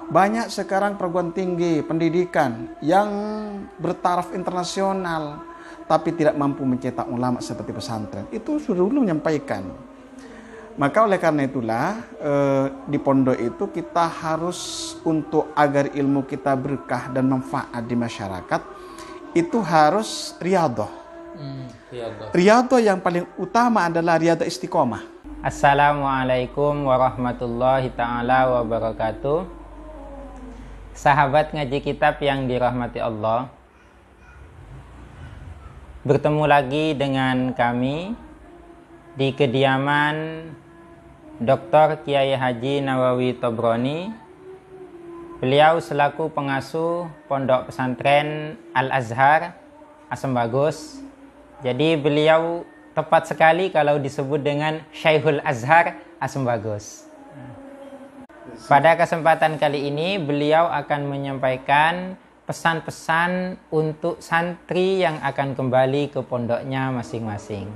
Banyak sekarang perguruan tinggi pendidikan yang bertaraf internasional tapi tidak mampu mencetak ulama seperti pesantren. Itu sudah dulu menyampaikan. Maka oleh karena itulah di pondok itu kita harus untuk agar ilmu kita berkah dan manfaat di masyarakat itu harus riyadhah. Riyadhah yang paling utama adalah riyadhah istiqomah. Assalamualaikum warahmatullahi ta'ala wabarakatuh. Sahabat ngaji kitab yang dirahmati Allah, bertemu lagi dengan kami di kediaman Dr. Kiai Haji Nawawi Tobroni. Beliau selaku pengasuh Pondok Pesantren Al-Azhar Asem Bagus. Jadi beliau tepat sekali kalau disebut dengan Syekhul Azhar Asem Bagus. Pada kesempatan kali ini beliau akan menyampaikan pesan-pesan untuk santri yang akan kembali ke pondoknya masing-masing.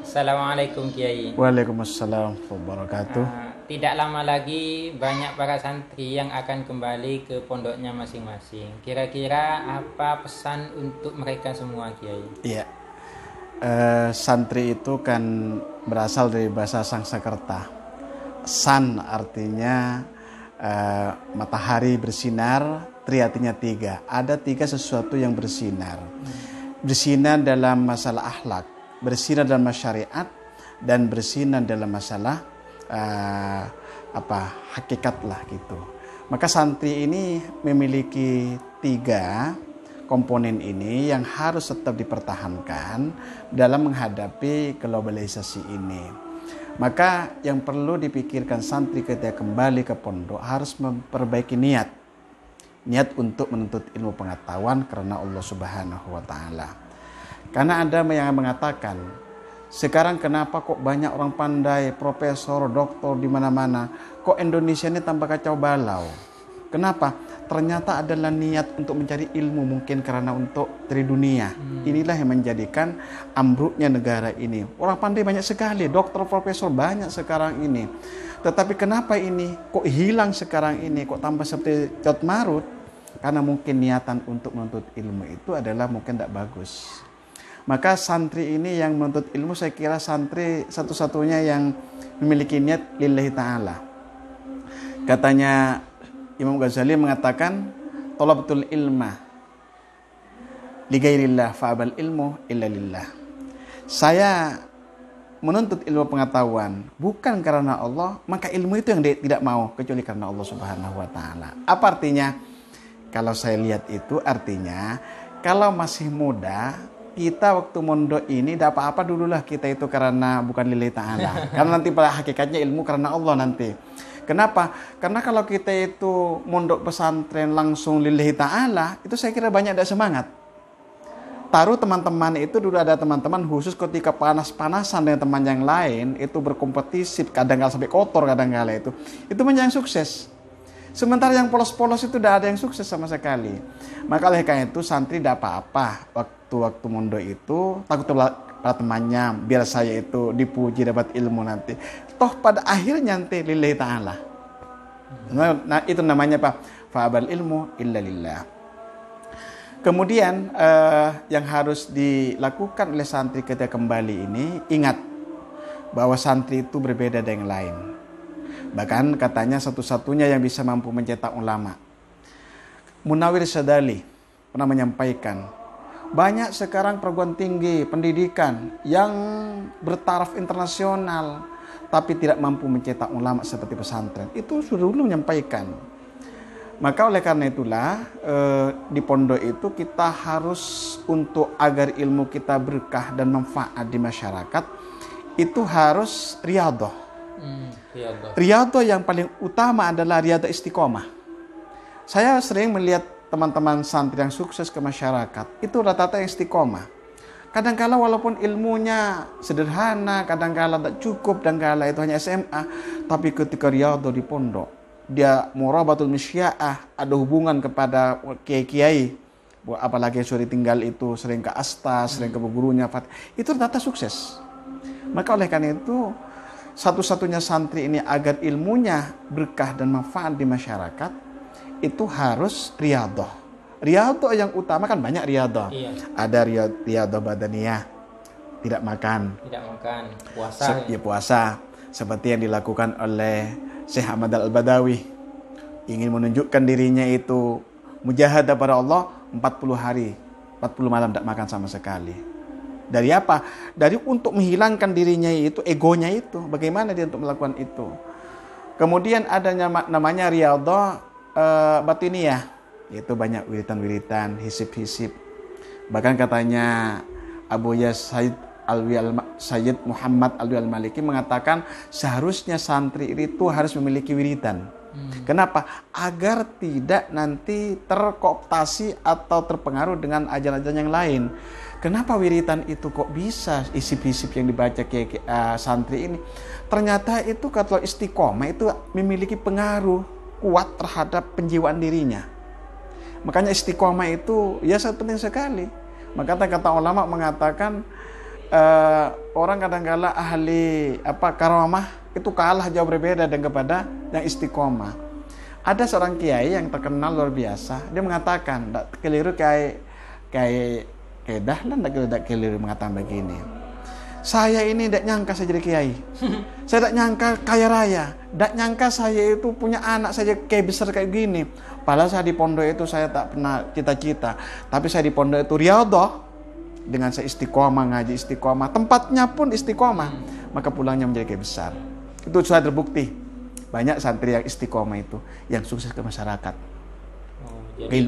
Assalamualaikum Kiai. Waalaikumsalam warahmatullahi wabarakatuh. Tidak lama lagi banyak para santri yang akan kembali ke pondoknya masing-masing. Kira-kira apa pesan untuk mereka semua Kiai? Iya. Santri itu kan berasal dari bahasa Sanskerta. San artinya matahari bersinar, tri artinya tiga. Ada tiga sesuatu yang bersinar. Bersinar dalam masalah akhlak, bersinar dalam syariat, dan bersinar dalam masalah hakikat lah gitu. Maka santri ini memiliki tiga komponen ini yang harus tetap dipertahankan dalam menghadapi globalisasi ini. Maka yang perlu dipikirkan santri ketika kembali ke pondok harus memperbaiki niat untuk menuntut ilmu pengetahuan karena Allah Subhanahu wa Ta'ala. Karena ada yang mengatakan, sekarang kenapa kok banyak orang pandai, profesor, doktor di mana-mana, kok Indonesia ini tambah kacau balau? Kenapa? Ternyata adalah niat untuk mencari ilmu, mungkin karena untuk dari dunia. Inilah yang menjadikan ambruknya negara ini. Orang pandai banyak sekali, dokter, profesor banyak sekarang ini. Tetapi kenapa ini kok hilang sekarang ini, kok tambah seperti Jod Marut? Karena mungkin niatan untuk menuntut ilmu itu adalah mungkin tidak bagus. Maka santri ini yang menuntut ilmu, saya kira santri satu-satunya yang memiliki niat lillahi ta'ala. Katanya Imam Ghazali mengatakan, talabtul ilma li ghairillah fa'abal ilmu illa lillah. Saya menuntut ilmu pengetahuan bukan karena Allah, maka ilmu itu yang dia tidak mau kecuali karena Allah Subhanahu wa Ta'ala. Apa artinya? Kalau saya lihat itu artinya kalau masih muda, kita waktu mondok ini tidak apa-apa dululah kita itu karena bukan lillahi ta'ala. Karena nanti pada hakikatnya ilmu karena Allah nanti. Kenapa? Karena kalau kita itu mondok pesantren langsung lillahi ta'ala, itu saya kira banyak ada semangat. Taruh teman-teman itu dulu ada teman-teman khusus ketika panas-panasan dengan teman yang lain, itu berkompetisi, kadang-kadang sampai kotor kadang-kadang itu menjadi sukses. Sementara yang polos-polos itu tidak ada yang sukses sama sekali. Maka oleh karena itu santri tidak apa-apa waktu mondok itu takut pada temannya, biar saya itu dipuji dapat ilmu nanti. Toh pada akhirnya nanti lillahi ta'ala. Nah itu namanya apa? Fa'abal ilmu illa lillah. Kemudian yang harus dilakukan oleh santri ketika kembali ini, ingat bahwa santri itu berbeda dengan yang lain. Bahkan katanya satu-satunya yang bisa mampu mencetak ulama. Munawir Sadali pernah menyampaikan, banyak sekarang perguruan tinggi pendidikan yang bertaraf internasional tapi tidak mampu mencetak ulama seperti pesantren. Itu sudah dulu menyampaikan. Maka oleh karena itulah di pondok itu kita harus untuk agar ilmu kita berkah dan manfaat di masyarakat itu harus riyadhah. Riyadhah yang paling utama adalah riyadhah istiqomah. Saya sering melihat teman-teman santri yang sukses ke masyarakat itu rata-rata yang istiqomah. Kadang-kala walaupun ilmunya sederhana, kadang-kala tak cukup, kadang-kala itu hanya SMA, tapi ketika riyadhah di pondok, dia murabatul misyaah, ada hubungan kepada kiai-kiai, apalagi yang sudah tinggal itu sering ke asta, sering ke gurunya, itu rata-rata sukses. Maka oleh karena itu satu-satunya santri ini agar ilmunya berkah dan manfaat di masyarakat, itu harus riyadhah. Riyadhah yang utama kan banyak riyadhah. Iya. Ada riyadhah badaniyah, tidak makan, puasa. Ya, puasa. Seperti yang dilakukan oleh Syekh Ahmad Al-Badawi. Ingin menunjukkan dirinya itu mujahadah pada Allah 40 hari, 40 malam tidak makan sama sekali. Dari apa? Dari untuk menghilangkan dirinya itu, egonya itu. Bagaimana dia untuk melakukan itu? Kemudian adanya namanya riyadhah batiniyah. Itu banyak wiritan-wiritan, hisib-hisib. Bahkan katanya Abu Yazid Sayyid Muhammad Alwi Al-Maliki mengatakan seharusnya santri itu harus memiliki wiritan. Kenapa? Agar tidak nanti terkooptasi atau terpengaruh dengan ajaran-ajaran yang lain. Kenapa wiritan itu kok bisa isip-isip yang dibaca santri ini? Ternyata itu kalau istiqomah itu memiliki pengaruh kuat terhadap penjiwaan dirinya. Makanya istiqomah itu ya sangat penting sekali. Maka kata ulama mengatakan orang kadang-kala ahli karamah itu kalah jauh berbeda dengan kepada yang istiqomah. Ada seorang kiai yang terkenal luar biasa, dia mengatakan tidak keliru kayak dahlan tidak keliru mengatakan begini. Saya ini tidak nyangka saya jadi kiai. Saya tidak nyangka kaya raya. Tidak nyangka saya itu punya anak saja kayak besar kayak gini. Padahal saya di pondok itu saya tak pernah cita-cita. Tapi saya di pondok itu riyadhah. Dengan saya istiqomah, ngaji istiqomah. Tempatnya pun istiqomah. Maka pulangnya menjadi kayak besar. Itu sudah terbukti. Banyak santri yang istiqomah itu yang sukses ke masyarakat. Jadi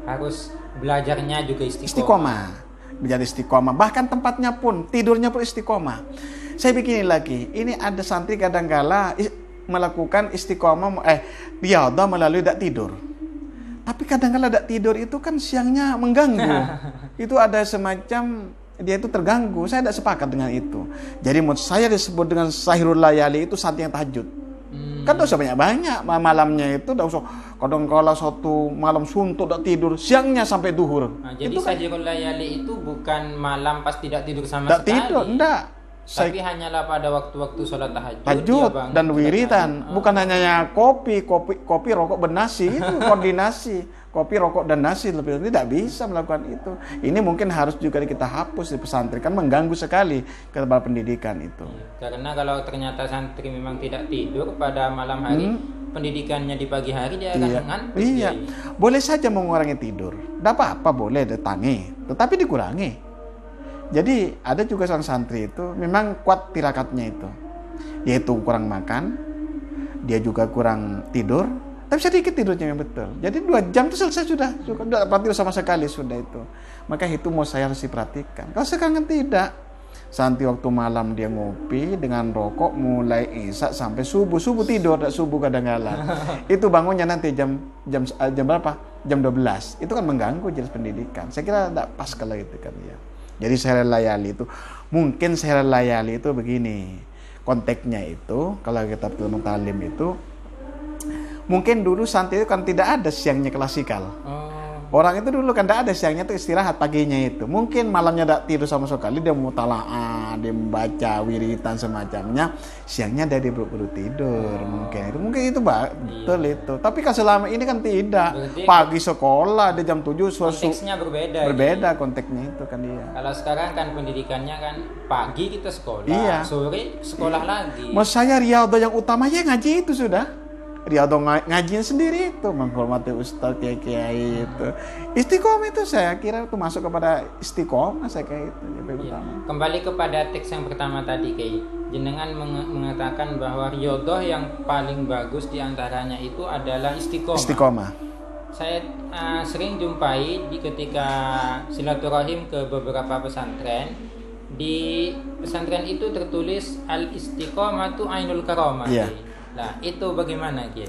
harus belajarnya juga istiqomah. Menjadi istiqomah. Bahkan tempatnya pun, tidurnya pun istiqomah. Saya bikin lagi. Ini ada santri kadang-kala melakukan istiqomah, riyadhah melalui tidak tidur. Tapi kadang-kala tidak tidur itu kan siangnya mengganggu. Itu ada semacam dia itu terganggu. Saya tidak sepakat dengan itu. Jadi menurut saya disebut dengan sahirul layali itu santri yang tahajud. Kan tidak usah banyak-banyak malamnya itu, tidak usah kadang-kala satu malam suntuk tidak tidur, siangnya sampai duhur. Nah, jadi sahirul layali itu bukan malam pas tidak tidur sama sekali. Tidur, enggak. Tapi hanyalah pada waktu-waktu sholat tahajud dan wiritan. Bukan hanya kopi, rokok, dan nasi. Itu koordinasi. Kopi, rokok, dan nasi. Lebih tidak bisa melakukan itu. Ini mungkin harus juga kita hapus di pesantren. Kan mengganggu sekali kepada pendidikan itu. Karena kalau ternyata santri memang tidak tidur pada malam hari, pendidikannya di pagi hari dia akan ngantuk. Iya. Boleh saja mengurangi tidur. Tidak apa-apa, boleh ditangi. Tetapi dikurangi. Jadi ada juga seorang santri itu memang kuat tirakatnya itu. Dia itu kurang makan, dia juga kurang tidur, tapi sedikit tidurnya yang betul. Jadi 2 jam itu selesai sudah tidur sama sekali sudah itu. Maka itu mau saya harus diperhatikan. Kalau sekarang tidak, santri waktu malam dia ngopi dengan rokok mulai isya sampai subuh tidur, tidak subuh kadang-kala. Itu bangunnya nanti jam berapa? Jam 12. Itu kan mengganggu jelas pendidikan. Saya kira tidak pas kalau itu kan ya. Jadi sehari layali itu, mungkin sehari layali itu begini, konteksnya itu, kalau kita ilmu talim itu, mungkin dulu santri itu kan tidak ada siangnya klasikal. Orang itu dulu kan tidak ada siangnya itu istirahat, paginya itu. Mungkin malamnya tidak tidur sama sekali, dia mutalaah, dia membaca wiritan semacamnya. Siangnya dia baru tidur, mungkin itu betul itu. Tapi kan selama ini kan tidak. Berarti pagi sekolah, dia jam 7 konteksnya berbeda. Berbeda konteksnya itu kan dia. Kalau sekarang kan pendidikannya kan pagi kita sekolah, sore sekolah lagi. Mas saya riyadhah yang utama ya ngaji itu sudah. Riyadhah ngajian sendiri itu menghormati ustaz kiai itu. Istiqomah itu saya kira itu masuk kepada istiqomah saya kayak itu. Kembali kepada teks yang pertama tadi Kiai. Jenengan mengatakan bahwa riyadhah yang paling bagus diantaranya itu adalah istiqomah. Saya sering jumpai ketika silaturahim ke beberapa pesantren. Di pesantren itu tertulis al-istiqomatu ainul karamah. Nah, itu bagaimana, Kiai?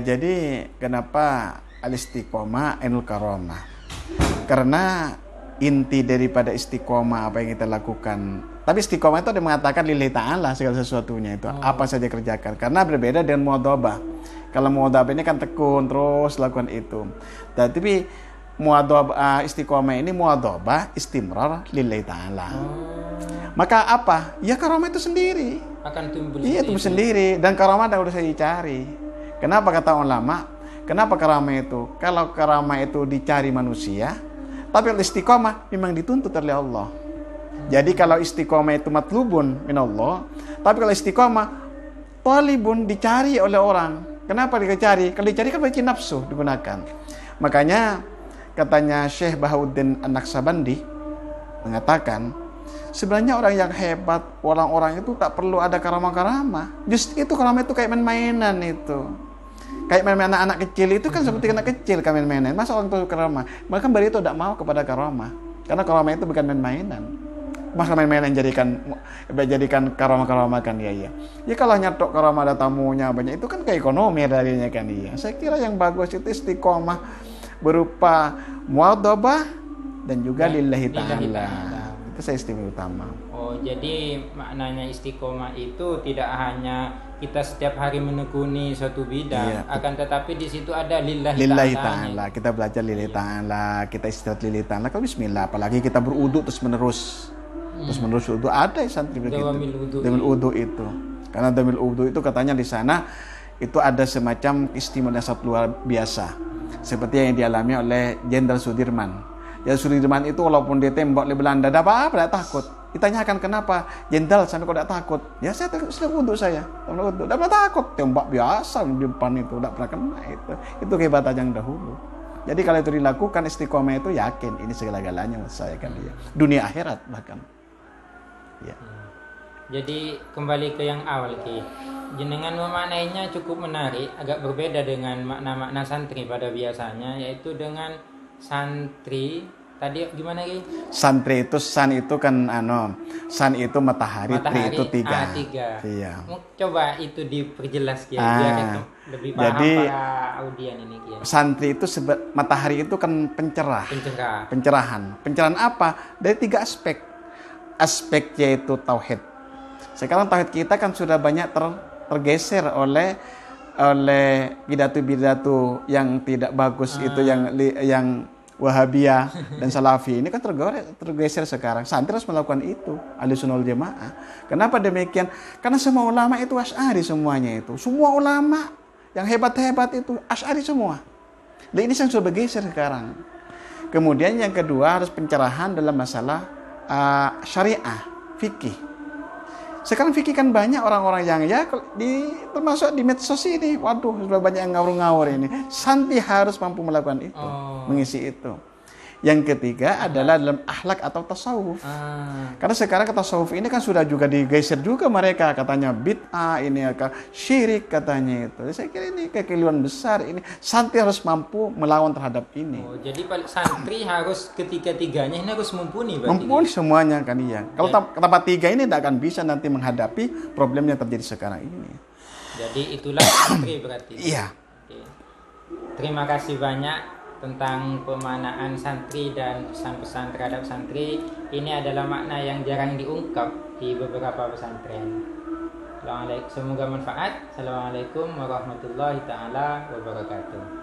Jadi kenapa al-istiqomah ainul karamah? Karena inti daripada istiqomah apa yang kita lakukan. Tapi istiqomah itu ada mengatakan lillahi ta'ala segala sesuatunya itu. Apa saja kerjakan. Karena berbeda dengan muadhabah. Kalau muadhabah ini kan tekun terus lakukan itu. Tapi istiqomah ini muadhabah istimrar lillahi ta'ala. Maka apa? Ya karamah itu sendiri. Akan tumbuh sendiri. Iya, tumbuh sendiri. Dan karamah tidak usah dicari. Kenapa kata ulama? Kenapa karamah itu? Kalau karamah itu dicari manusia, tapi istiqomah memang dituntut oleh Allah. Jadi kalau istiqomah itu matlubun minallah, tapi kalau istiqomah talibun dicari oleh orang. Kenapa dicari? Kalau dicari kan berarti nafsu digunakan. Makanya katanya Syekh Bahauddin An-Naqsabandi mengatakan, sebenarnya orang yang hebat, orang-orang itu tak perlu ada karamah-karamah. Justru itu karamah itu kayak main-mainan itu. Kayak main-main anak-anak kecil itu kan seperti anak kecil kan main-mainan. Masa orang itu karamah? Bahkan bari itu tidak mau kepada karamah. Karena karamah itu bukan main-mainan. Masa main-mainan jadikan karamah-karamah kan ya. Ya kalau nyatok karamah ada tamunya banyak itu kan ke ekonomi darinya kan ya. Saya kira yang bagus itu istiqomah berupa muadhabah dan juga lillahi ta'ala. Itu saya istimewa utama. Oh, jadi maknanya istiqomah itu tidak hanya kita setiap hari menekuni suatu bidang, akan tetapi di situ ada lillahi ta'ala. Kita belajar lillahi ta'ala, kita istirahat lillahi ta'ala. Kalau bismillah, apalagi kita berwudu terus menerus. Terus menerus wudu, ada santri begitu. Damil wudu itu. Karena damil wudu itu katanya di sana itu ada semacam istimewaan yang sangat luar biasa. Seperti yang dialami oleh Jenderal Sudirman. Jenderal Sudirman itu walaupun dia tembak oleh Belanda, tidak apa-apa, tidak takut. Ditanyakan kenapa Jenderal sampai kok tidak takut? Ya saya sedang wudhu saya. Tidak pernah takut. Tembak biasa di depan itu, tidak pernah kena itu. Itu kehebatan yang dahulu. Jadi kalau itu dilakukan istiqomah itu yakin ini segala-galanya menurut saya kan dia. Dunia akhirat bahkan. Ya. Jadi kembali ke yang awal Ki. Jenengan memaknainya cukup menarik, agak berbeda dengan makna-makna santri pada biasanya, yaitu dengan santri tadi gimana Ki? Santri itu san itu kan san itu matahari, tri itu tiga. Iya. Coba itu diperjelas ya biar lebih paham jadi, para audien ini Ki. Santri itu matahari itu kan pencerah. Pencerahan. Pencerahan apa? Dari tiga aspek. Aspeknya itu tauhid. Sekarang tauhid kita kan sudah banyak tergeser oleh pidato-pidato yang tidak bagus itu yang Wahabiyah dan Salafi ini kan tergeser sekarang. Santri harus melakukan itu, Ahlussunnah wal Jamaah. Kenapa demikian? Karena semua ulama itu Asy'ari semuanya itu. Semua ulama yang hebat-hebat itu Asy'ari semua. Dan ini sudah bergeser sekarang. Kemudian yang kedua harus pencerahan dalam masalah syariah, fikih. Sekarang fikih kan banyak orang-orang yang termasuk di medsos ini, waduh sudah banyak yang ngawur-ngawur ini. Santri harus mampu melakukan itu, mengisi itu. Yang ketiga adalah dalam akhlak atau tasawuf. Karena sekarang tasawuf ini kan sudah juga digeser juga mereka katanya bid'ah ini syirik katanya itu. Saya kira ini kekeliruan besar ini. Santri harus mampu melawan terhadap ini. Oh, jadi santri harus ketiga-tiganya ini harus mumpuni berarti. Mumpuni semuanya kan iya. Kalau tanpa tiga ini tidak akan bisa nanti menghadapi problem yang terjadi sekarang ini. Jadi itulah santri berarti. Iya. Oke. Terima kasih banyak tentang pemaknaan santri dan pesan-pesan terhadap santri. Ini adalah makna yang jarang diungkap di beberapa pesantren. Semoga manfaat. Assalamualaikum warahmatullahi taala wabarakatuh.